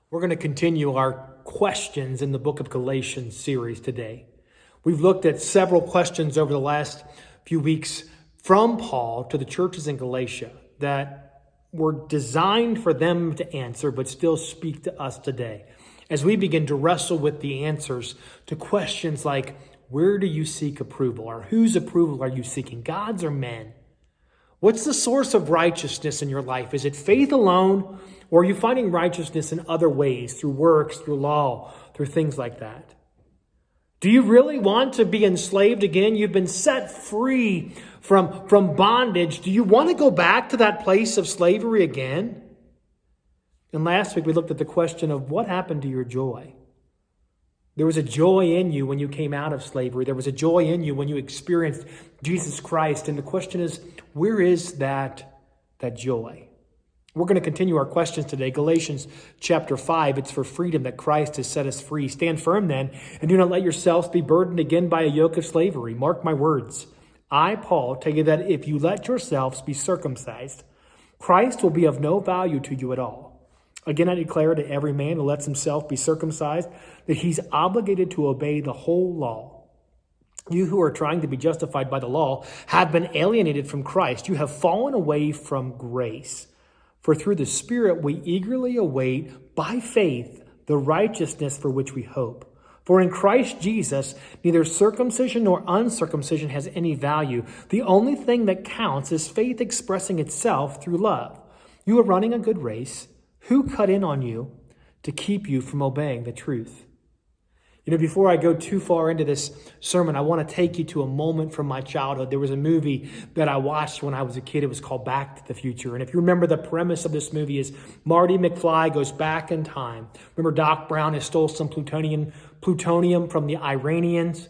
We're going to continue our questions in the book of Galatians series today. We've looked at several questions over the last few weeks from Paul to the churches in Galatia that were designed for them to answer, but still speak to us today. As we begin to wrestle with the answers to questions like, where do you seek approval? Or whose approval are you seeking, God's or men? What's the source of righteousness in your life? Is it faith alone, or are you finding righteousness in other ways, through works, through law, through things like that? Do you really want to be enslaved again? You've been set free from bondage. Do you want to go back to that place of slavery again? And last week we looked at the question of what happened to your joy. There was a joy in you when you came out of slavery. There was a joy in you when you experienced Jesus Christ. And the question is, where is that joy? We're going to continue our questions today. Galatians chapter 5, it's for freedom that Christ has set us free. Stand firm then, and do not let yourselves be burdened again by a yoke of slavery. Mark my words. I, Paul, tell you that if you let yourselves be circumcised, Christ will be of no value to you at all. Again, I declare to every man who lets himself be circumcised that he's obligated to obey the whole law. You who are trying to be justified by the law have been alienated from Christ. You have fallen away from grace. For through the Spirit we eagerly await by faith the righteousness for which we hope. For in Christ Jesus, neither circumcision nor uncircumcision has any value. The only thing that counts is faith expressing itself through love. You are running a good race. Who cut in on you to keep you from obeying the truth? Before I go too far into this sermon, I want to take you to a moment from my childhood. There was a movie that I watched when I was a kid. It was called Back to the Future. And if you remember, the premise of this movie is Marty McFly goes back in time. Remember, Doc Brown has stole some plutonium from the Iranians.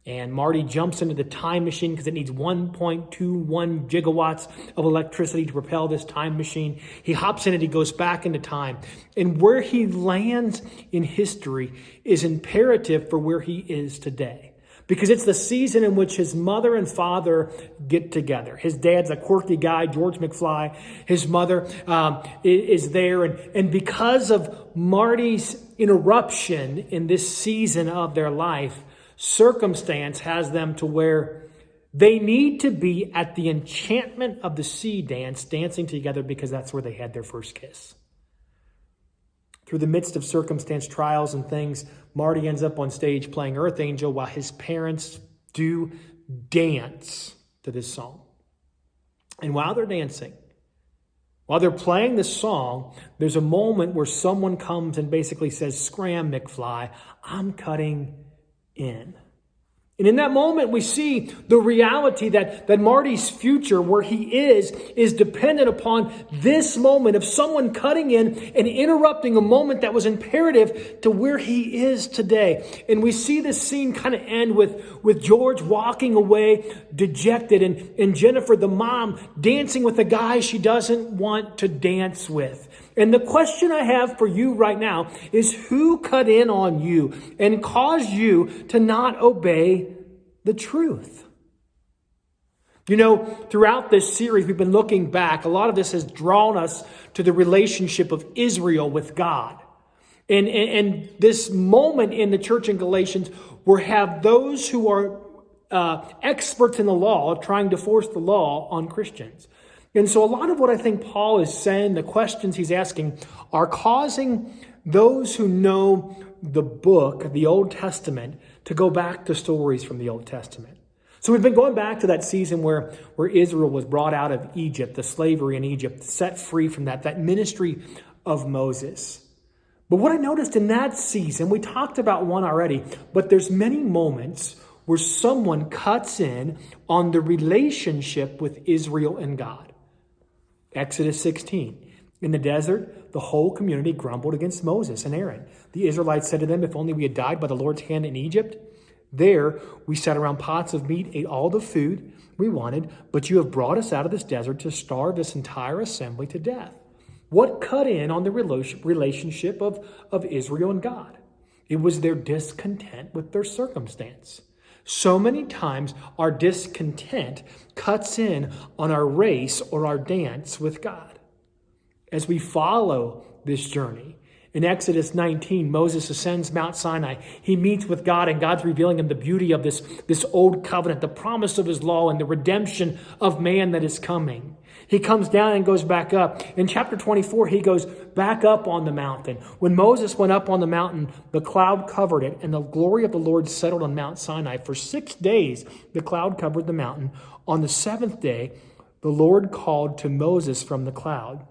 And Marty jumps into the time machine because it needs 1.21 gigawatts of electricity to propel this time machine. He hops in it, he goes back into time. And where he lands in history is imperative for where he is today. Because it's the season in which his mother and father get together. His dad's a quirky guy, George McFly. His mother is there. And because of Marty's interruption in this season of their life, circumstance has them to where they need to be at the enchantment of the sea dance, dancing together because that's where they had their first kiss. Through the midst of circumstance, trials, and things, Marty ends up on stage playing Earth Angel while his parents do dance to this song. And while they're dancing, while they're playing this song, there's a moment where someone comes and basically says, "Scram, McFly, I'm cutting in." And in that moment, we see the reality that Marty's future, where he is dependent upon this moment of someone cutting in and interrupting a moment that was imperative to where he is today. And we see this scene kind of end with George walking away dejected and Jennifer, the mom, dancing with a guy she doesn't want to dance with. And the question I have for you right now is, who cut in on you and caused you to not obey the truth? Throughout this series, we've been looking back. A lot of this has drawn us to the relationship of Israel with God. And this moment in the church in Galatians, we have those who are experts in the law trying to force the law on Christians. And so a lot of what I think Paul is saying, the questions he's asking, are causing those who know the book, the Old Testament, to go back to stories from the Old Testament. So we've been going back to that season where Israel was brought out of Egypt, the slavery in Egypt, set free from that ministry of Moses. But what I noticed in that season, we talked about one already, but there's many moments where someone cuts in on the relationship with Israel and God. Exodus 16. In the desert, the whole community grumbled against Moses and Aaron. The Israelites said to them, "If only we had died by the Lord's hand in Egypt. There we sat around pots of meat, ate all the food we wanted, but you have brought us out of this desert to starve this entire assembly to death." What cut in on the relationship of Israel and God? It was their discontent with their circumstance. So many times our discontent cuts in on our race or our dance with God. As we follow this journey In Exodus 19, Moses ascends Mount Sinai. He meets with God, and God's revealing him the beauty of this old covenant, the promise of his law, and the redemption of man that is coming. He comes down and goes back up. In chapter 24, he goes back up on the mountain. When Moses went up on the mountain, the cloud covered it, and the glory of the Lord settled on Mount Sinai. For 6 days, the cloud covered the mountain. On the seventh day, the Lord called to Moses from the cloud.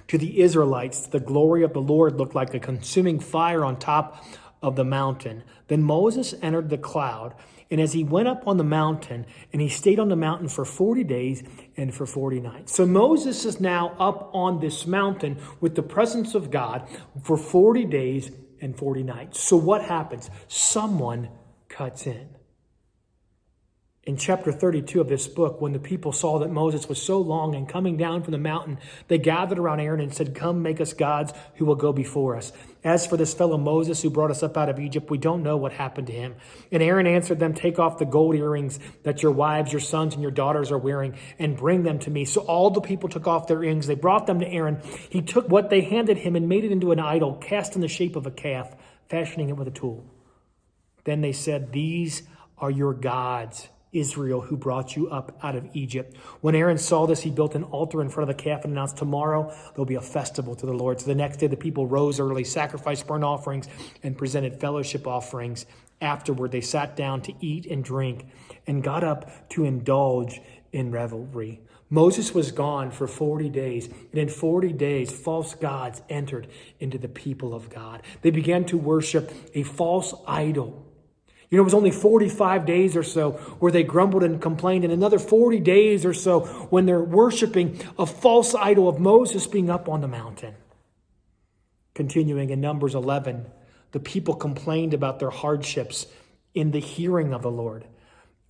To the Israelites, the glory of the Lord looked like a consuming fire on top of the mountain. Then Moses entered the cloud, and as he went up on the mountain, and he stayed on the mountain for 40 days and for 40 nights. So Moses is now up on this mountain with the presence of God for 40 days and 40 nights. So what happens? Someone cuts in. In chapter 32 of this book, when the people saw that Moses was so long and coming down from the mountain, they gathered around Aaron and said, "Come, make us gods who will go before us. As for this fellow Moses who brought us up out of Egypt, we don't know what happened to him." And Aaron answered them, "Take off the gold earrings that your wives, your sons, and your daughters are wearing and bring them to me." So all the people took off their earrings. They brought them to Aaron. He took what they handed him and made it into an idol cast in the shape of a calf, fashioning it with a tool. Then they said, "These are your gods, Israel, who brought you up out of Egypt." When Aaron saw this, he built an altar in front of the calf and announced, "Tomorrow there'll be a festival to the Lord." So the next day the people rose early, sacrificed burnt offerings, and presented fellowship offerings. Afterward they sat down to eat and drink and got up to indulge in revelry. Moses was gone for 40 days, and in 40 days false gods entered into the people of God. They began to worship a false idol. You know, it was only 45 days or so where they grumbled and complained, and another 40 days or so when they're worshiping a false idol of Moses being up on the mountain. Continuing in Numbers 11, the people complained about their hardships in the hearing of the Lord.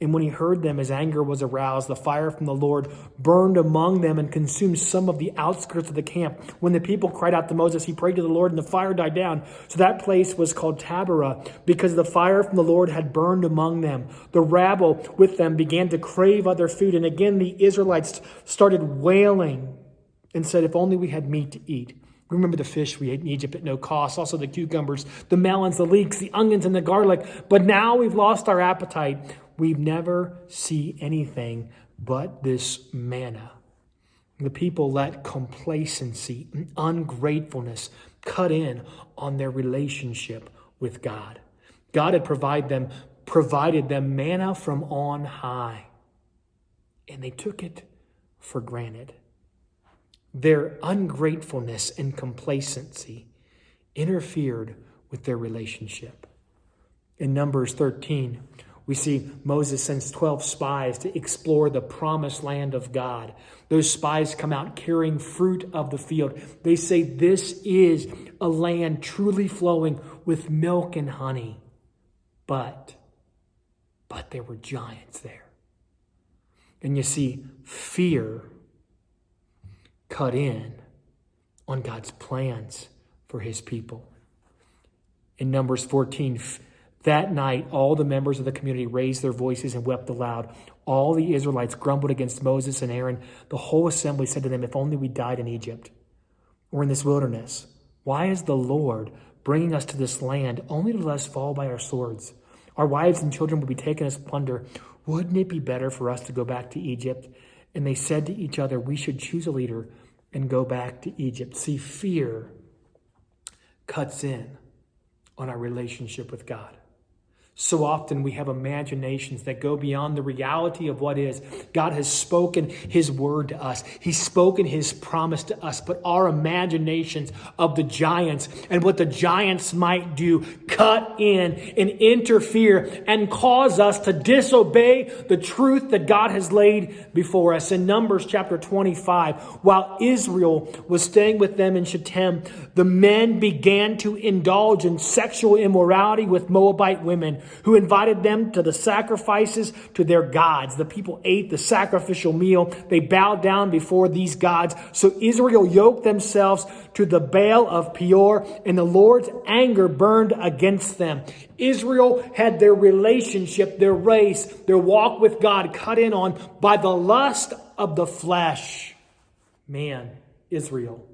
And when he heard them, his anger was aroused. The fire from the Lord burned among them and consumed some of the outskirts of the camp. When the people cried out to Moses, he prayed to the Lord, and the fire died down. So that place was called Taberah, because the fire from the Lord had burned among them. The rabble with them began to crave other food. And again, the Israelites started wailing and said, "If only we had meat to eat." Remember the fish we ate in Egypt at no cost, also the cucumbers, the melons, the leeks, the onions, and the garlic. But now we've lost our appetite. We never see anything but this manna. The people let complacency and ungratefulness cut in on their relationship with God. God had provided them manna from on high, and they took it for granted. Their ungratefulness and complacency interfered with their relationship. In Numbers 13, we see Moses sends 12 spies to explore the promised land of God. Those spies come out carrying fruit of the field. They say this is a land truly flowing with milk and honey. But there were giants there. And you see, fear cut in on God's plans for his people. In Numbers 14, that night, all the members of the community raised their voices and wept aloud. All the Israelites grumbled against Moses and Aaron. The whole assembly said to them, "If only we died in Egypt or in this wilderness. Why is the Lord bringing us to this land only to let us fall by our swords? Our wives and children will be taken as plunder. Wouldn't it be better for us to go back to Egypt?" And they said to each other, "We should choose a leader and go back to Egypt." See, fear cuts in on our relationship with God. So often we have imaginations that go beyond the reality of what is. God has spoken his word to us. He's spoken his promise to us. But our imaginations of the giants and what the giants might do cut in and interfere and cause us to disobey the truth that God has laid before us. In Numbers chapter 25, while Israel was staying with them in Shittim, the men began to indulge in sexual immorality with Moabite women who invited them to the sacrifices to their gods. The people ate the sacrificial meal. They bowed down before these gods. So Israel yoked themselves to the Baal of Peor, and the Lord's anger burned against them. Israel had their relationship, their race, their walk with God cut in on by the lust of the flesh. Man, Israel.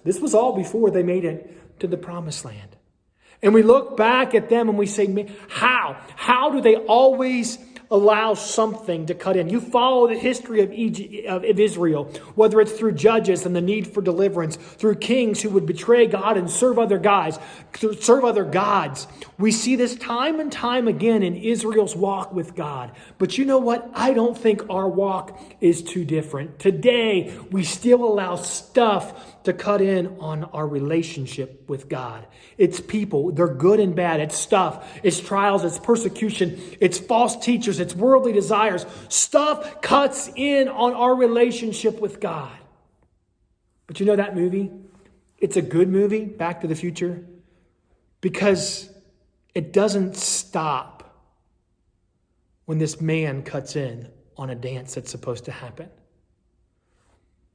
This was all before they made it to the promised land. And we look back at them and we say, "Man, how? How do they always allow something to cut in?" You follow the history of Israel, whether it's through judges and the need for deliverance, through kings who would betray God and serve other gods. We see this time and time again in Israel's walk with God. But you know what? I don't think our walk is too different. Today, we still allow stuff to cut in on our relationship with God. It's people. They're good and bad. It's stuff. It's trials. It's persecution. It's false teachers. It's worldly desires. Stuff cuts in on our relationship with God. But you know that movie? It's a good movie, Back to the Future, because it doesn't stop when this man cuts in on a dance that's supposed to happen.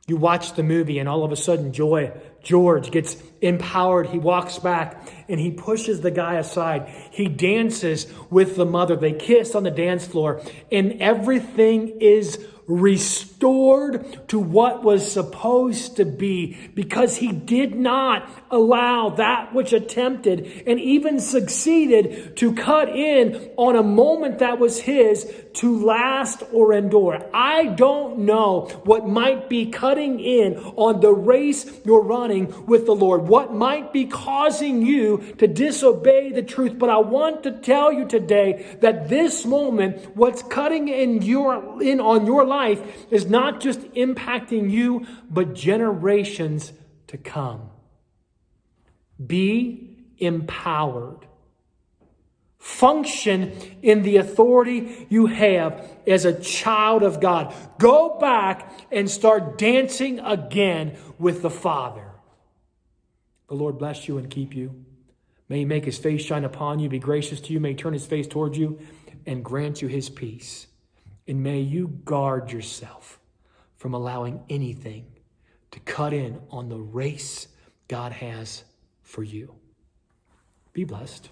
You watch the movie and all of a sudden George gets empowered. He walks back and he pushes the guy aside. He dances with the mother. They kiss on the dance floor and everything is restored to what was supposed to be, because he did not allow that which attempted and even succeeded to cut in on a moment that was his to last or endure. I don't know what might be cutting in on the race you're running with the Lord, what might be causing you to disobey the truth, but I want to tell you today that this moment, what's cutting in on your life is not just impacting you, but generations to come. Be empowered. Function in the authority you have as a child of God. Go back and start dancing again with the Father. The Lord bless you and keep you. May He make His face shine upon you, be gracious to you, may He turn His face towards you and grant you His peace. And may you guard yourself from allowing anything to cut in on the race God has for you. Be blessed.